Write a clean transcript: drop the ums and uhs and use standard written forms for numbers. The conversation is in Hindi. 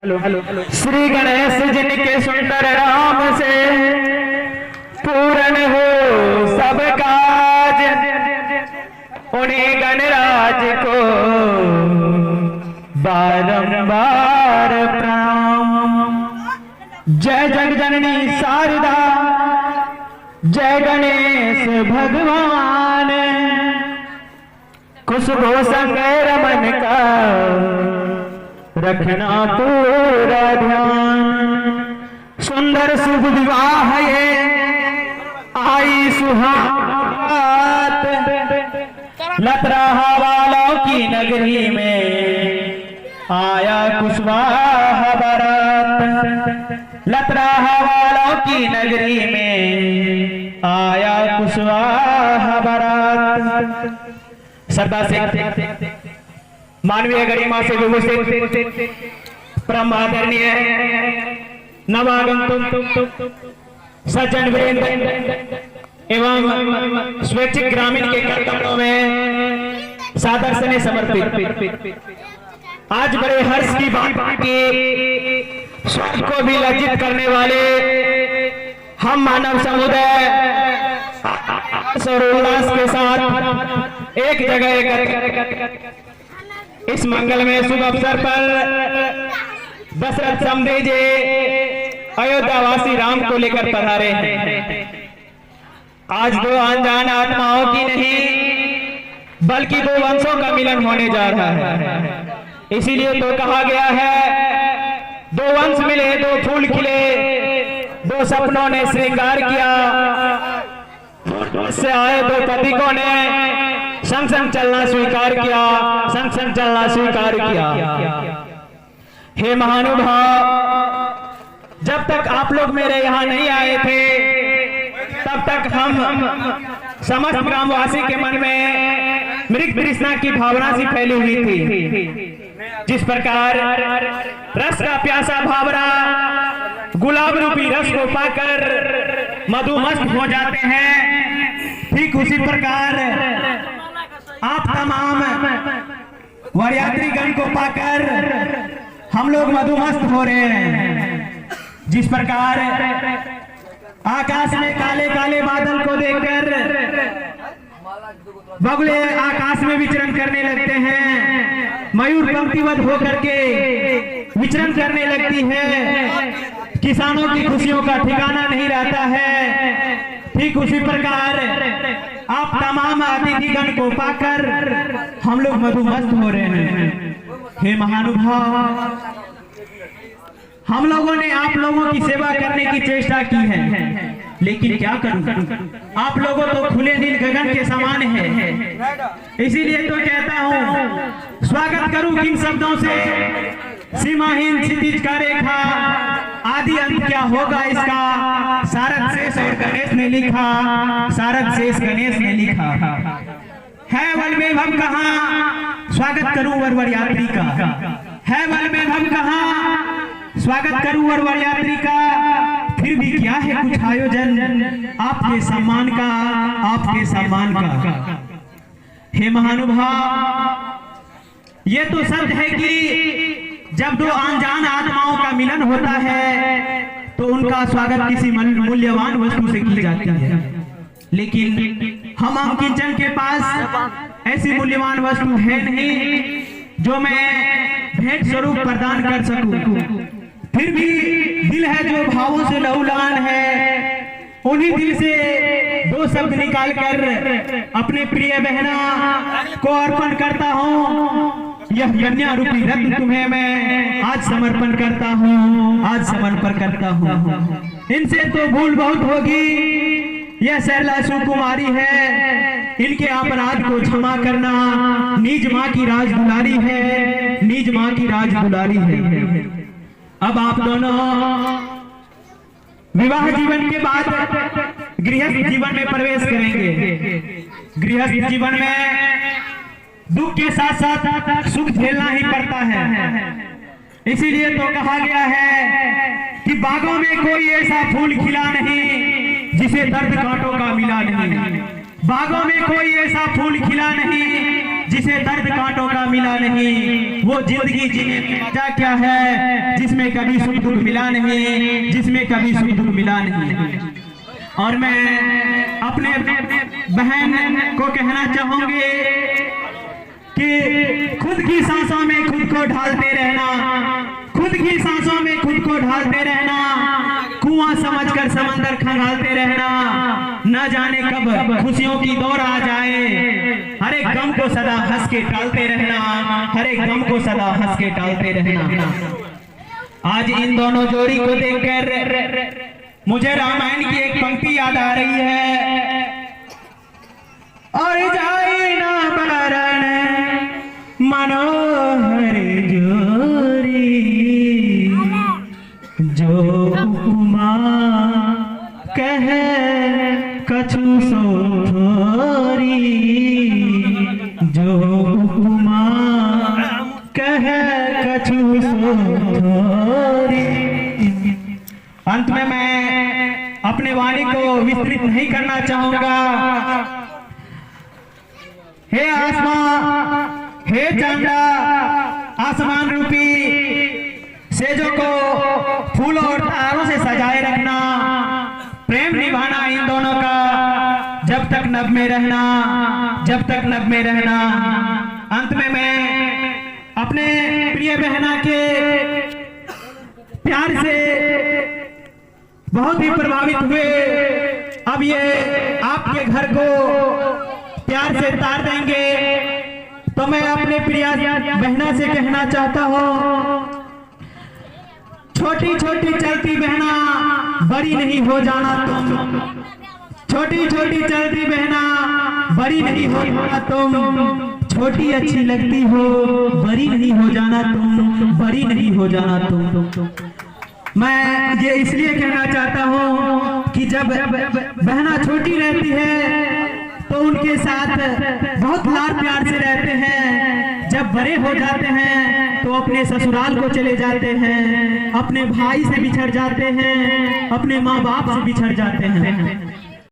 श्री गणेश जिनके सुंदर राम से पूर्ण हो सब काज, उन्हें गणराज को बारंबार प्रणाम। जय जगजननी शारदा, जय गणेश भगवान, खुशबू संगे रमन का रखना पूरा ध्यान। सुंदर शुभ विवाह ये आई सुहावत, लतराहा वालों की नगरी में आया कुशवाहा बारात। लतराहा वालों की नगरी में आया कुशवाहा बारात। सरदार सिंह मानवीय गरिमा से विभूषित परम आदरणीय नवागंतुक सज्जन वृंद एवं स्वैच्छिक ग्रामीण के कर्तव्यों में सादर से समर्पित। आज बड़े हर्ष की बात की स्वयं को भी लज्जित करने वाले हम मानव समुदाय और उल्लास के साथ एक जगह एकत्र इस मंगल में शुभ अवसर पर दशरथ समधी जी अयोध्यावासी राम को लेकर पधारे हैं। आज दो अनजान आत्माओं की नहीं बल्कि दो वंशों का मिलन होने जा रहा है। इसीलिए तो कहा गया है, दो वंश मिले दो फूल खिले, दो सपनों ने श्रृंगार किया, से आए दो प्रतीकों ने संग संग चलना स्वीकार किया, संग संग चलना स्वीकार किया। हे महानुभाव, जब तक आप लोग मेरे यहाँ नहीं आए थे तब तक हम समस्त ग्रामवासी के मन में मृग तृष्णा की भावना सी फैली हुई थी। जिस प्रकार रस का प्यासा भावरा गुलाब रूपी रस को पाकर मधुमस्त हो जाते हैं, ठीक उसी प्रकार आप तमाम वरयात्री गण को पाकर हम लोग मधुमस्त हो रहे हैं। जिस प्रकार आकाश में काले काले बादल को देखकर बगुले आकाश में विचरण करने लगते हैं, मयूर पंक्तिबद्ध होकर के विचरण करने लगती है, किसानों की खुशियों का ठिकाना नहीं रहता है, ठीक उसी प्रकार आप तमाम अतिथिगण को पाकर हम लोग मधुमस्त हो रहे हैं। हे महानुभाव, हम लोगों ने आप लोगों की सेवा करने की चेष्टा की है, लेकिन क्या करूं, आप लोगों तो खुले दिल गगन के समान है। इसीलिए तो कहता हूं, स्वागत करूं किन शब्दों से, सीमाहीन क्षितिज का रेखा, आदि अंत क्या होगा इसका, सारद शेष और गणेश ने लिखा, सारद शेष गणेश ने लिखा। है वल में हम कहाँ स्वागत करूं वरवर यात्री का, है वल में हम कहाँ स्वागत करूं वरवर यात्री का, फिर भी क्या है कुछ आयोजन आपके सम्मान का, आपके सम्मान का। हे महानुभाव, ये तो सत्य है कि जब दो अनजान आत्माओं का मिलन होता है तो उनका स्वागत किसी मूल्यवान वस्तु से की जाती है, लेकिन हम किंचन के पास ऐसी मूल्यवान वस्तु है नहीं जो मैं भेंट स्वरूप प्रदान कर सकूं। फिर भी दिल है जो भावों से लहूलुहान है, उन्हीं दिल से दो शब्द निकाल कर अपने प्रिय बहना को अर्पण करता हूँ। यह कन्या रूपी रत्न तुम्हें मैं आज समर्पण करता हूँ, आज समर्पण करता हूँ। इनसे तो भूल बहुत होगी, यह सरला सुकुमारी है, इनके अपराध को क्षमा करना निज माँ की राज दुलारी है, निज माँ की राज दुलारी है। अब आप दोनों विवाह जीवन के बाद गृहस्थ जीवन में प्रवेश करेंगे। गृहस्थ जीवन में दुख के साथ साथ सुख झेलना ही पड़ता है। इसीलिए तो कहा गया है कि बागों में कोई ऐसा फूल खिला नहीं जिसे दर्द कांटों का मिला नहीं, बागों में कोई ऐसा फूल खिला नहीं जिसे दर्द कांटों का मिला नहीं, वो जिंदगी जीने में मजा क्या है जिसमें कभी सुख दुख मिला नहीं, जिसमें कभी सुख दुख मिला नहीं। और मैं अपने बहन को कहना चाहूंगी कि खुद की सांसों में खुद को ढालते रहना, खुद की सांसों में खुद को ढालते रहना, कुआं समझकर समंदर खंगालते रहना, न जाने कब खुशियों की दौर आ जाए, हर एक गम को सदा हंस के टालते रहना, हर एक गम को सदा हंस के टालते रहना। आज इन दोनों जोड़ी को देखकर मुझे रामायण की एक पंक्ति याद आ रही है, और जाए ना बरण मनोहर जोरी, जो उपमा कहे कछु सो थोरी, जो उपमा कहे कछु सो थोरी। अंत में मैं अपने वाणी को विस्तृत नहीं करना चाहूंगा। हे आसमां, हे चंदा, आसमान रूपी सेजों को फूलों और तारों से सजाए रखना, प्रेम निभाना इन दोनों का, जब तक नभ में रहना, जब तक नभ में रहना। अंत में मैं अपने प्रिय बहना के प्यार से बहुत ही प्रभावित हुए। अब ये आपके घर को प्यार से तार देंगे, तो मैं अपने प्रिय बहना से कहना चाहता हूँ, छोटी छोटी चलती बहना बड़ी नहीं हो जाना तुम, छोटी छोटी चलती बहना बड़ी नहीं हो जाना तुम, छोटी अच्छी लगती हो बड़ी नहीं हो जाना तुम, बड़ी नहीं हो जाना तुम। मैं ये इसलिए कहना चाहता हूँ कि जब बहना छोटी रहती है तो उनके साथ बहुत लाड प्यार से रहते हैं, जब बड़े हो जाते हैं तो अपने ससुराल को चले जाते हैं, अपने भाई से बिछड़ जाते हैं, अपने माँ बाप से बिछड़ जाते हैं।